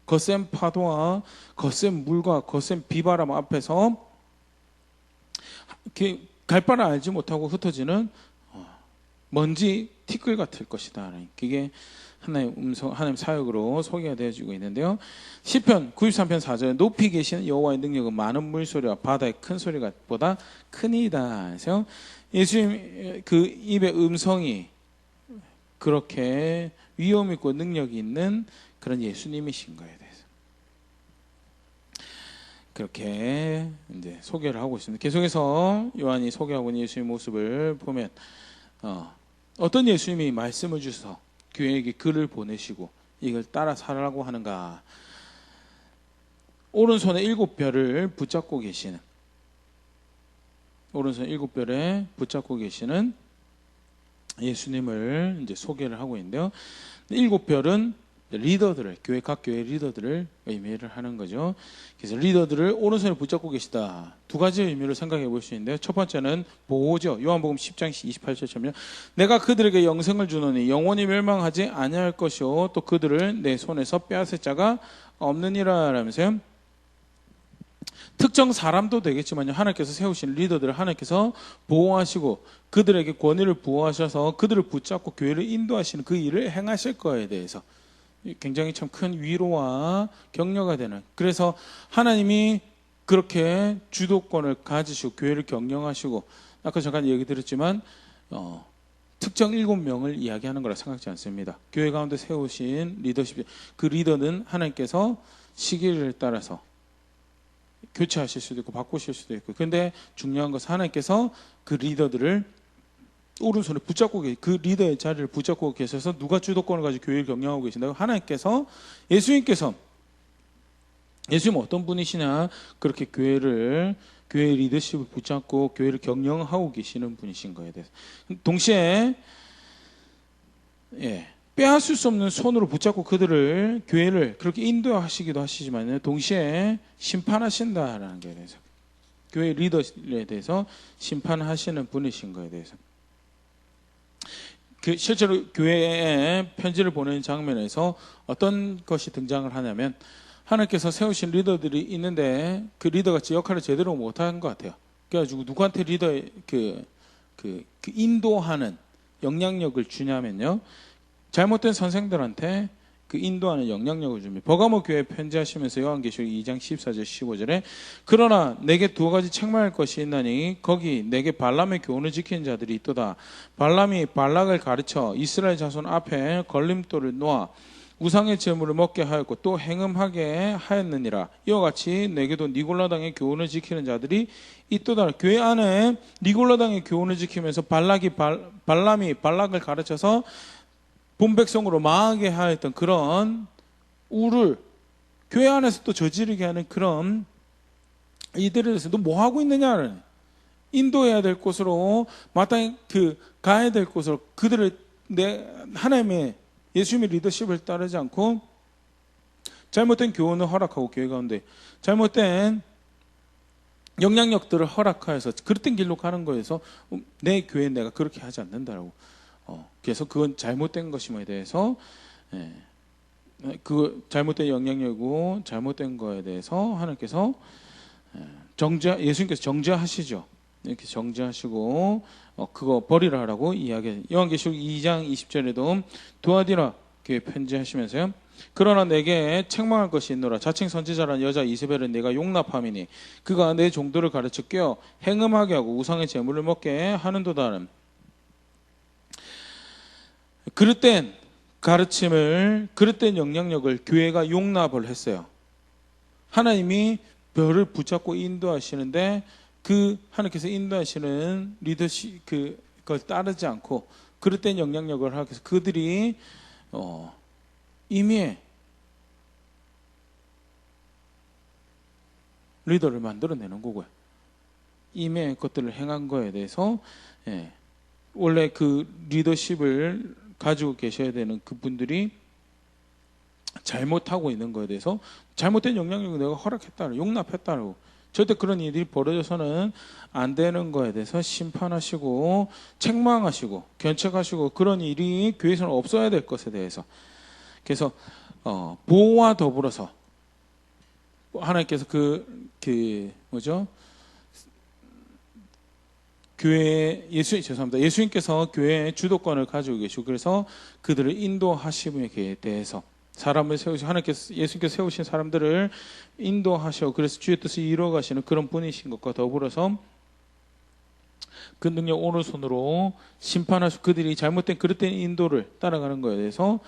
거센 파도와 거센 물과 거센 비바람 앞에서 갈 바를 알지 못하고 흩어지는 먼지 티끌 같을 것이다. 그게 하나님 음성, 하나님 사역으로 소개가 되어지고 있는데요. 시편 93편 4절에 높이 계신 여호와의 능력은 많은 물소리와 바다의 큰 소리보다 크니이다. 그래서 예수님 그 입의 음성이 그렇게 위험 있고 능력이 있는 그런 예수님이신 거에 대해서 그렇게 이제 소개를 하고 있습니다. 계속해서 요한이 소개하고 있는 예수님의 모습을 보면 어떤 예수님이 말씀을 주셔서 교회에게 글을 보내시고 이걸 따라 살라고 하는가? 오른손에 7별을 붙잡고 계시는 오른손 7별에 붙잡고 계시는 예수님을 이제 소개를 하고 있는데요. 7별은 리더들을 각 교회 리더들을 의미를 하는 거죠. 그래서 리더들을 오른손에 붙잡고 계시다. 두 가지 의미를 생각해 볼 수 있는데요. 첫 번째는 보호죠. 요한복음 10장 28절처럼요. 내가 그들에게 영생을 주노니 영원히 멸망하지 아니할 것이요 또 그들을 내 손에서 빼앗을 자가 없느니라 라면서요. 특정 사람도 되겠지만요. 하나님께서 세우신 리더들을 하나님께서 보호하시고 그들에게 권위를 부어하셔서 그들을 붙잡고 교회를 인도하시는 그 일을 행하실 거에 대해서 굉장히 참 큰 위로와 격려가 되는, 그래서 하나님이 그렇게 주도권을 가지시고 교회를 경영하시고 아까 잠깐 얘기 드렸지만 특정 7명을 이야기하는 거라 생각지 않습니다. 교회 가운데 세우신 리더십, 그 리더는 하나님께서 시기를 따라서 교체하실 수도 있고 바꾸실 수도 있고, 그런데 중요한 것은 하나님께서 그 리더들을 오른손에 붙잡고 그 리더의 자리를 붙잡고 계셔서 누가 주도권을 가지고 교회를 경영하고 계신다고? 하나님께서, 예수님께서. 예수님은 어떤 분이시냐? 그렇게 교회의 리더십을 붙잡고 교회를 경영하고 계시는 분이신 거에 대해서. 동시에 빼앗을 수 없는 손으로 붙잡고 그들을, 교회를 그렇게 인도하시기도 하시지만 동시에 심판하신다라는 것에 대해서, 교회 리더에 대해서 심판하시는 분이신 거에 대해서. 실제로 교회에 편지를 보내는 장면에서 어떤 것이 등장을 하냐면, 하나님께서 세우신 리더들이 있는데 그 리더가 역할을 제대로 못한 것 같아요. 그래가지고 누구한테 리더의 그 인도하는 영향력을 주냐면요, 잘못된 선생들한테 그 인도하는 영향력을 줍니다. 버가모 교회에 편지하시면서 요한계시록 2장 14절 15절에 그러나 내게 두 가지 책망할 것이 있나니 거기 내게 발람의 교훈을 지키는 자들이 있도다. 발람이 발락을 가르쳐 이스라엘 자손 앞에 걸림돌을 놓아 우상의 제물을 먹게 하였고 또 행음하게 하였느니라. 이와 같이 내게도 니골라당의 교훈을 지키는 자들이 있도다. 교회 안에 니골라당의 교훈을 지키면서 발람이 발락을 가르쳐서 본 백성으로 망하게 하였던 그런 우를 교회 안에서 또 저지르게 하는 그런 이들에 대해서 너 뭐 하고 있느냐는, 인도해야 될 곳으로 마땅히 가야 될 곳으로 그들을 하나님의 예수님의 리더십을 따르지 않고 잘못된 교훈을 허락하고 교회 가운데 잘못된 영향력들을 허락하여서 그릇된 길로 가는 거에서 내 교회는 내가 그렇게 하지 않는다라고. 그래서 그건 잘못된 것임에 대해서 그 잘못된 영향력이고 잘못된 거에 대해서 하나님께서 예수님께서 정죄하시죠. 이렇게 정지하시고 그거 버리라라고 이야기해요. 요한계시록 2장 20절에도 두아디라 교회 편지하시면서요. 그러나 내게 책망할 것이 있노라. 자칭 선지자라는 여자 이세벨은 내가 용납함이니 그가 내 종들을 가르쳐 꿰어 행음하게 하고 우상의 제물을 먹게 하는도다는. 그릇된 가르침을, 그릇된 영향력을 교회가 용납을 했어요. 하나님이 별을 붙잡고 인도하시는데 그 하나님께서 인도하시는 리더십 그걸 따르지 않고 그릇된 영향력을 하기 위해서 그들이 임의의 리더를 만들어내는 거고요. 임의의 것들을 행한 거에 대해서 원래 그 리더십을 가지고 계셔야 되는 그분들이 잘못하고 있는 거에 대해서 잘못된 영향력을 내가 허락했다, 용납했다고 절대 그런 일이 벌어져서는 안 되는 거에 대해서 심판하시고 책망하시고 견책하시고 그런 일이 교회에서는 없어야 될 것에 대해서 그래서 보호와 더불어서 하나님께서 예수님께서 교회의 주도권을 가지고 계시고 그래서 그들을 인도하심에 대해서 사람을 세우시고 예수님께서 세우신 사람들을 인도하시고 그래서 주의 뜻을 이루어가시는 그런 분이신 것과 더불어서 그 능력 오른손으로 심판하시고 그들이 잘못된 그릇된 인도를 따라가는 것에 대해서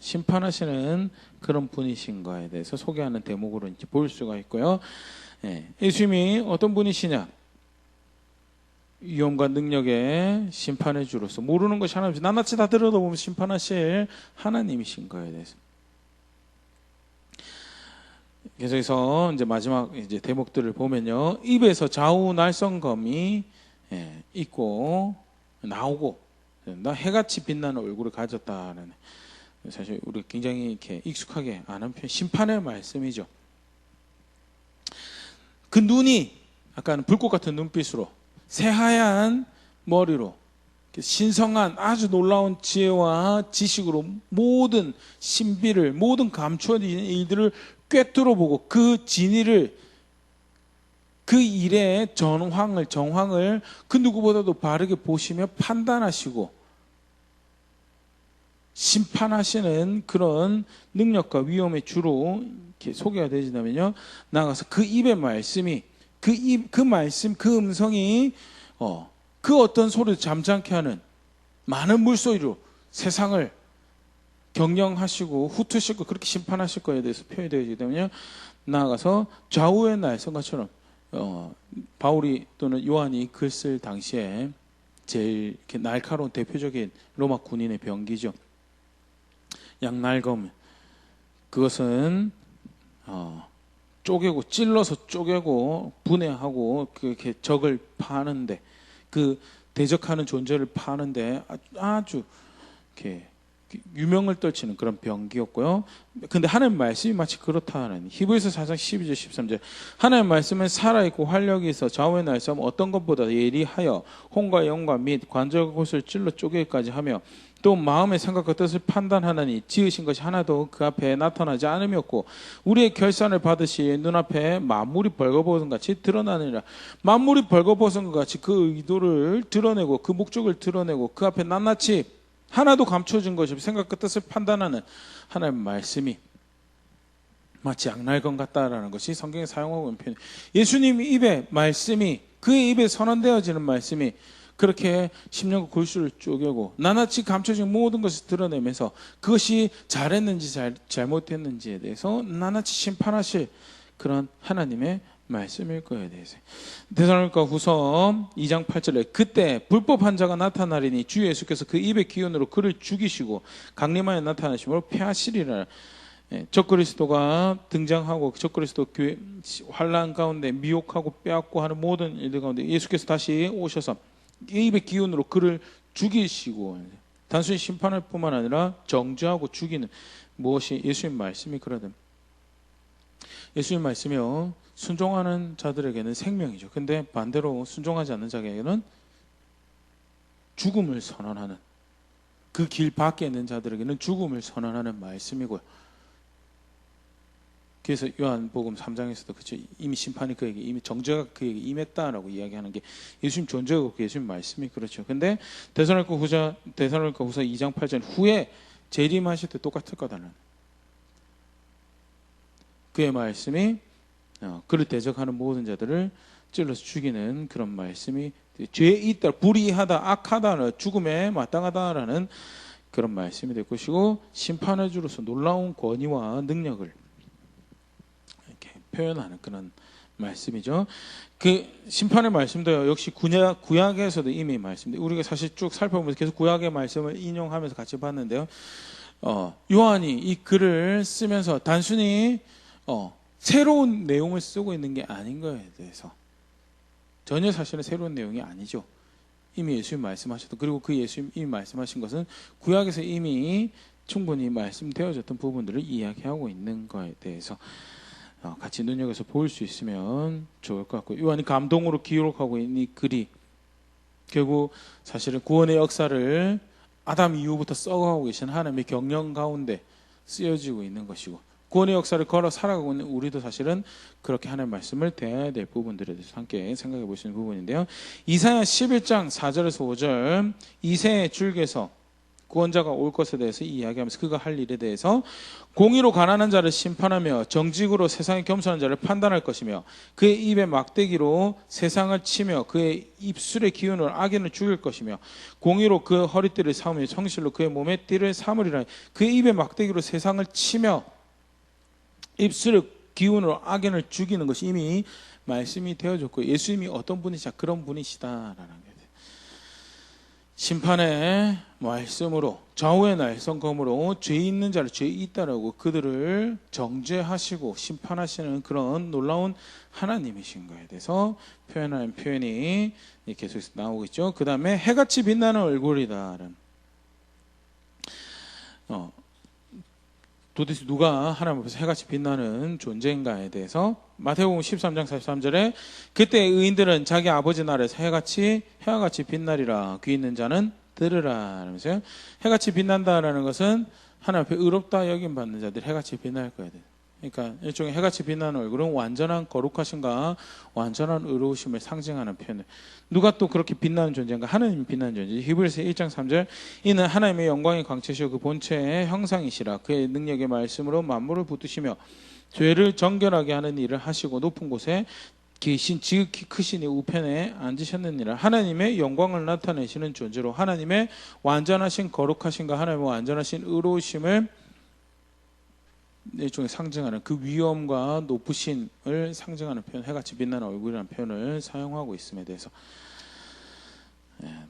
심판하시는 그런 분이신 거에 대해서 소개하는 대목으로 이제 볼 수가 있고요. 예수님이 어떤 분이시냐? 위엄과 능력의 심판의 주로서 모르는 것이 하나님이시 낱낱이 다 들여다보면 심판하실 하나님이신 거에 대해서. 계속해서 이제 마지막 이제 대목들을 보면요, 입에서 좌우 날성검이 있고 나오고 나 해같이 빛나는 얼굴을 가졌다는 사실 우리 굉장히 이렇게 익숙하게 아는 표현, 심판의 말씀이죠. 그 눈이 아까는 불꽃 같은 눈빛으로 새하얀 머리로 신성한 아주 놀라운 지혜와 지식으로 모든 신비를 모든 감추어진 일들을 꿰뚫어 보고 그 진리를 그 일의 정황을 그 누구보다도 바르게 보시며 판단하시고 심판하시는 그런 능력과 위엄의 주로 이렇게 소개가 되지다면요, 나아가서 그 입의 말씀이 그 말씀, 그 음성이 그 어떤 소리를 잠잠케 하는 많은 물소리로 세상을 경영하시고 훑으시고 그렇게 심판하실 거에 대해서 표현이 되어지기 때문에 나아가서 좌우의 날성과처럼 바울이 또는 요한이 글 쓸 당시에 제일 이렇게 날카로운 대표적인 로마 군인의 병기죠. 양날검. 그것은 쪼개고 찔러서 쪼개고 분해하고 그렇게 적을 파는데 그 대적하는 존재를 파는데 아주 이렇게 유명을 떨치는 그런 병기였고요. 근데 하나님 말씀이 마치 그렇다는 히브리서 4장 12절 13절 하나님 말씀은 살아있고 활력이 있어 좌우의 날섬 어떤 것보다 예리하여 혼과 영과 및 관절 곳을 찔러 쪼개기까지 하며 또 마음의 생각과 뜻을 판단하느니 지으신 것이 하나도 그 앞에 나타나지 않음이 없고 우리의 결산을 받으시 눈앞에 만물이 벌거벗은 같이 드러나느니라. 만물이 벌거벗은 것 같이 그 의도를 드러내고 그 목적을 드러내고 그 앞에 낱낱이 하나도 감춰진 것이 없이 생각과 뜻을 판단하는 하나님의 말씀이 마치 양날검 같다라는 것이 성경에 사용하고 있는 표현. 예수님 입에 말씀이 그의 입에 선언되어지는 말씀이 그렇게 심령과 골수를 쪼개고 낱낱이 감춰진 모든 것을 드러내면서 그것이 잘했는지 잘못했는지에 대해서 낱낱이 심판하실 그런 하나님의 말씀일 거에 대해서. 데살로니가 후서 2장 8절에 그때 불법한 자가 나타나리니 주 예수께서 그 입의 기운으로 그를 죽이시고 강림하여 나타나심으로 패하시리라. 적그리스도가 등장하고 적그리스도 교회 환난 가운데 미혹하고 빼앗고 하는 모든 일들 가운데 예수께서 다시 오셔서 입의 기운으로 그를 죽이시고 단순히 심판할 뿐만 아니라 정죄하고 죽이는 무엇이 예수님 말씀이 그러든 예수님 말씀이요 순종하는 자들에게는 생명이죠. 근데 반대로 순종하지 않는 자에게는 죽음을 선언하는 그 길 밖에 있는 자들에게는 죽음을 선언하는 말씀이고요. 그래서 요한복음 3장에서도 그렇죠. 이미 심판이 그에게 이미 정죄가 그에게 임했다라고 이야기하는 게 예수님 존재고 예수님 말씀이 그렇죠. 근데 데살로니가 후서 2장 8절 후에 재림하실 때 똑같을 거다는 그의 말씀이 그를 대적하는 모든 자들을 찔러서 죽이는 그런 말씀이 죄에 있다, 불의하다, 악하다, 죽음에 마땅하다라는 그런 말씀이 될 것이고 심판의 주로서 놀라운 권위와 능력을 이렇게 표현하는 그런 말씀이죠. 그 심판의 말씀도 역시 구약에서도 이미 말씀인데 우리가 사실 쭉 살펴보면서 계속 구약의 말씀을 인용하면서 같이 봤는데요. 요한이 이 글을 쓰면서 단순히 새로운 내용을 쓰고 있는 게 아닌 거에 대해서 전혀 사실은 새로운 내용이 아니죠. 이미 예수님 말씀하셨던 그리고 그 예수님 이미 말씀하신 것은 구약에서 이미 충분히 말씀되어졌던 부분들을 이야기하고 있는 거에 대해서 같이 눈여겨서 볼 수 있으면 좋을 것 같고 요한이 감동으로 기록하고 있는 이 글이 결국 사실은 구원의 역사를 아담 이후부터 썩어가고 계신 하나님의 경영 가운데 쓰여지고 있는 것이고 구원의 역사를 걸어 살아가고 있는 우리도 사실은 그렇게 하나님의 말씀을 대해야 될 부분들에 대해서 함께 생각해 볼 수 있는 부분인데요. 이사야 11장 4절에서 5절 이새의 줄기에서 구원자가 올 것에 대해서 이야기하면서 그가 할 일에 대해서 공의로 가난한 자를 심판하며 정직으로 세상에 겸손한 자를 판단할 것이며 그의 입에 막대기로 세상을 치며 그의 입술의 기운으로 악인을 죽일 것이며 공의로 그 허리띠를 삼으며 성실로 그의 몸에 띠를 삼으리라. 그의 입에 막대기로 세상을 치며 입술의 기운으로 악인을 죽이는 것이 이미 말씀이 되어졌고 예수님이 어떤 분이시냐 그런 분이시다라는 게 심판의 말씀으로 좌우의 날성검으로 죄 있는 자를 죄 있다라고 그들을 정죄하시고 심판하시는 그런 놀라운 하나님이신 거에 대해서 표현하는 표현이 계속해서 나오고 있죠. 그 다음에 해같이 빛나는 얼굴이다라는 도대체 누가 하나님 앞에서 해같이 빛나는 존재인가에 대해서 마태복음 13장 43절에 그때 의인들은 자기 아버지 나라에서 해와 같이 빛나리라. 귀 있는 자는 들으라 하면서요. 해같이 빛난다라는 것은 하나님 앞에 의롭다 여김 받는 자들이 해같이 빛날 거야 돼. 그러니까 일종의 해같이 빛나는 얼굴은 완전한 거룩하심과 완전한 의로우심을 상징하는 표현을. 누가 또 그렇게 빛나는 존재인가? 하나님이 빛나는 존재. 히브리서 1장 3절 이는 하나님의 영광의 광채시요 그 본체의 형상이시라. 그의 능력의 말씀으로 만물을 붙드시며 죄를 정결하게 하는 일을 하시고 높은 곳에 계신 지극히 크신 이 우편에 앉으셨느니라. 하나님의 영광을 나타내시는 존재로 하나님의 완전하신 거룩하심과 하나님의 완전하신 의로우심을 일종의 상징하는 그 위엄과 높으심을 상징하는 표현, 해같이 빛나는 얼굴이라는 표현을 사용하고 있음에 대해서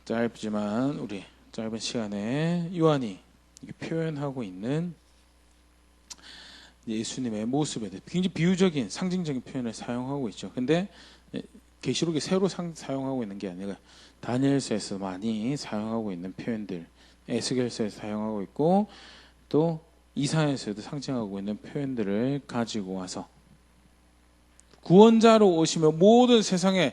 짧지만 우리 짧은 시간에 요한이 표현하고 있는 예수님의 모습에 대해 굉장히 비유적인 상징적인 표현을 사용하고 있죠. 근데 계시록에 새로 사용하고 있는 게 아니라 다니엘서에서 많이 사용하고 있는 표현들, 에스겔서에서 사용하고 있고 또 이사야에서도 상징하고 있는 표현들을 가지고 와서 구원자로 오시며 모든 세상에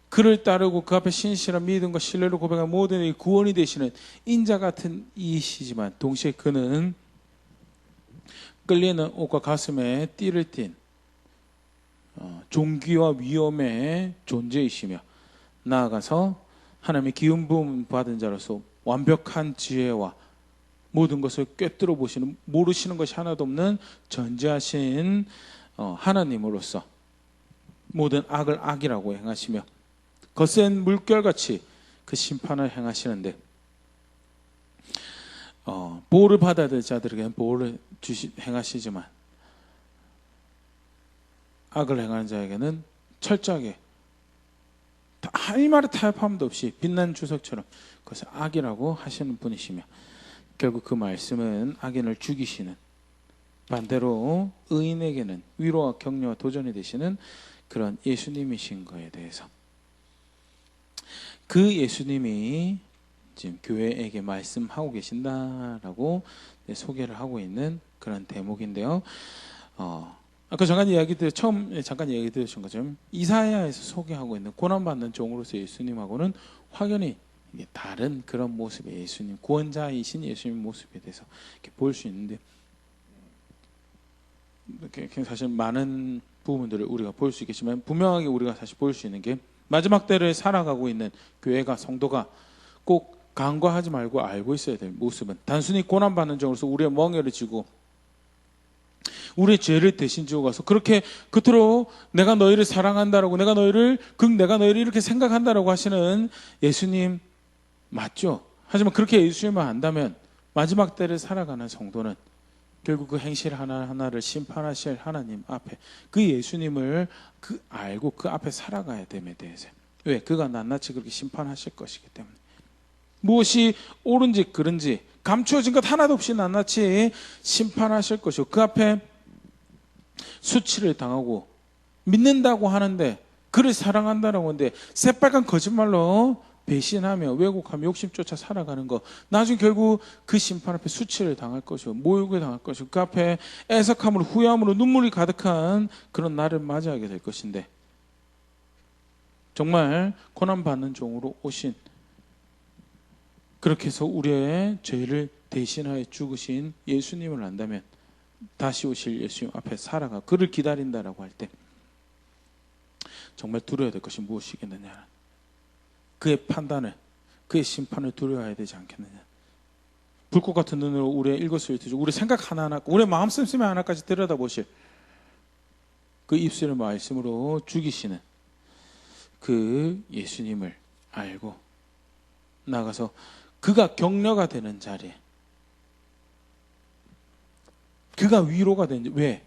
그를 따르고 그 앞에 신실한 믿음과 신뢰로 고백한 모든 이 구원이 되시는 인자 같은 이시지만 동시에 그는 끌리는 옷과 가슴에 띠를 띤 존귀와 위엄의 존재이시며 나아가서 하나님의 기름 부음 받은 자로서 완벽한 지혜와 모든 것을 꿰뚫어 보시는 모르시는 것이 하나도 없는 전지하신 하나님으로서 모든 악을 악이라고 행하시며 거센 물결같이 그 심판을 행하시는데 보호를 받아야 될 자들에게는 보호를 행하시지만 악을 행하는 자에게는 철저하게 할 말에 타협함도 없이 빛난 주석처럼 그것을 악이라고 하시는 분이시며 결국 그 말씀은 악인을 죽이시는 반대로 의인에게는 위로와 격려와 도전이 되시는 그런 예수님이신 거에 대해서 그 예수님이 지금 교회에게 말씀하고 계신다라고 소개를 하고 있는 그런 대목인데요. 아까 처음 잠깐 얘기 드렸던 것처럼 이사야에서 소개하고 있는 고난받는 종으로서 예수님하고는 확연히 다른 그런 모습의 예수님, 구원자이신 예수님 모습에 대해서 이렇게 볼 수 있는데 이렇게 사실 많은 부분들을 우리가 볼 수 있겠지만 분명하게 우리가 사실 볼 수 있는 게 마지막 때를 살아가고 있는 교회가 성도가 꼭 간과하지 말고 알고 있어야 될 모습은 단순히 고난받는 정으로서 우리의 멍에를 지고 우리의 죄를 대신 지고 가서 그렇게 겉으로 내가 너희를 사랑한다라고 내가 너희를 이렇게 생각한다라고 하시는 예수님 맞죠? 하지만 그렇게 예수님을 안다면 마지막 때를 살아가는 성도는 결국 그 행실 하나하나를 심판하실 하나님 앞에 그 예수님을 알고 그 앞에 살아가야 됨에 대해서 왜? 그가 낱낱이 그렇게 심판하실 것이기 때문에 무엇이 옳은지 그른지 감추어진 것 하나도 없이 낱낱이 심판하실 것이고 그 앞에 수치를 당하고 믿는다고 하는데 그를 사랑한다라고 하는데 새빨간 거짓말로 배신하며 왜곡하며 욕심 쫓아 살아가는 것 나중에 결국 그 심판 앞에 수치를 당할 것이고 모욕을 당할 것이고 그 앞에 애석함으로 후회함으로 눈물이 가득한 그런 날을 맞이하게 될 것인데 정말 고난받는 종으로 오신 그렇게 해서 우리의 죄를 대신하여 죽으신 예수님을 안다면 다시 오실 예수님 앞에 살아가 그를 기다린다라고 할 때 정말 두려워야 될 것이 무엇이겠느냐 그의 판단을 그의 심판을 두려워해야 되지 않겠느냐 불꽃 같은 눈으로 우리의 일거수일투족 우리 생각 하나하나 우리의 마음 씀씀이 하나까지 들여다보실 그 입술의 말씀으로 죽이시는 그 예수님을 알고 나가서 그가 격려가 되는 자리에 그가 위로가 되는 왜?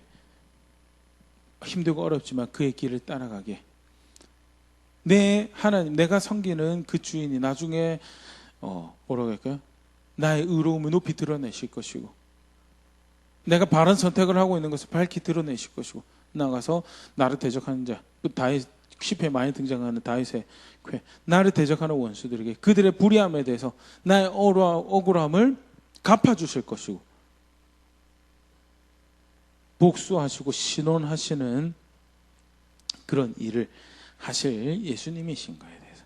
힘들고 어렵지만 그의 길을 따라가게 내 하나님 내가 섬기는 그 주인이 나중에 뭐라고 할까요? 나의 의로움을 높이 드러내실 것이고 내가 바른 선택을 하고 있는 것을 밝히 드러내실 것이고 나가서 나를 대적하는 자 다윗 시편에 많이 등장하는 다윗의 궤 나를 대적하는 원수들에게 그들의 불의함에 대해서 나의 억울함을 갚아주실 것이고 복수하시고 신원하시는 그런 일을 하실 예수님이신 거에 대해서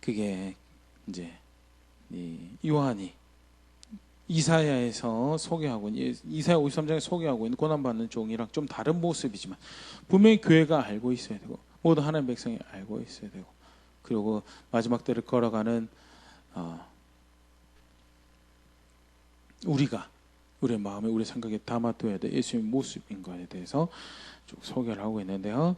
그게 이제 요한이 이사야에서 소개하고 이사야 53장에 소개하고 있는 고난받는 종이랑 좀 다른 모습이지만 분명히 교회가 알고 있어야 되고 모든 하나님 백성이 알고 있어야 되고 그리고 마지막 때를 걸어가는 우리가 우리의 마음에 우리 생각에 담아둬야 될 예수님의 모습인 것에 대해서 쭉 소개를 하고 있는데요.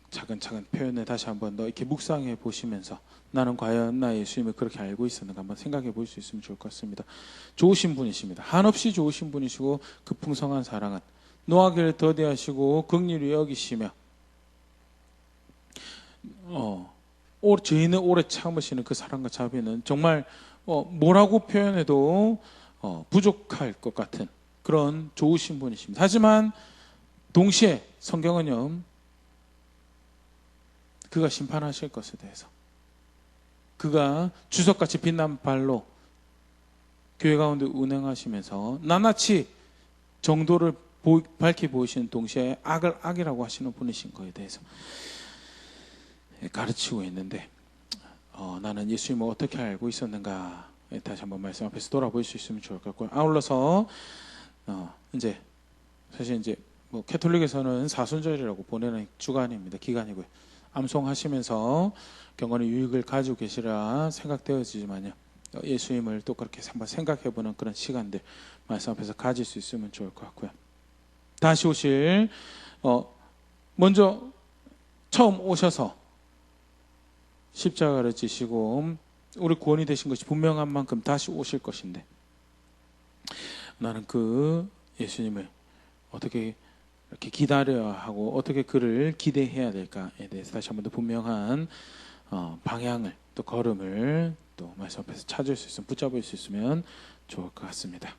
차근차근 표현을 다시 한번 더 이렇게 묵상해 보시면서 나는 과연 나 예수님을 그렇게 알고 있었는가 한번 생각해 볼 수 있으면 좋을 것 같습니다. 좋으신 분이십니다. 한없이 좋으신 분이시고 그 풍성한 사랑은 노하기를 더디하시고 긍휼히 여기시며 저희는 오래 참으시는 그 사랑과 자비는 정말 뭐라고 표현해도 부족할 것 같은 그런 좋으신 분이십니다. 하지만 동시에 성경은요 그가 심판하실 것에 대해서 그가 주석같이 빛난 발로 교회 가운데 운행하시면서 낱낱이 정도를 밝히 보이시는 동시에 악을 악이라고 하시는 분이신 것에 대해서 가르치고 있는데 나는 예수님을 어떻게 알고 있었는가 다시 한번 말씀 앞에서 돌아볼 수 있으면 좋을 것 같고요. 아울러서 이제 사실 이제 뭐 캐톨릭에서는 사순절이라고 보내는 주간입니다. 기간이고요. 암송하시면서 경건의 유익을 가지고 계시라 생각되어지지만요. 예수님을 또 그렇게 한번 생각해보는 그런 시간들 말씀 앞에서 가질 수 있으면 좋을 것 같고요. 다시 오실 먼저 처음 오셔서 십자가를 지시고 우리 구원이 되신 것이 분명한 만큼 다시 오실 것인데 나는 그 예수님을 어떻게 이렇게 기다려야 하고 어떻게 그를 기대해야 될까에 대해서 다시 한번 더 분명한 방향을 또 걸음을 또 말씀 앞에서 찾을 수 있으면 붙잡을 수 있으면 좋을 것 같습니다.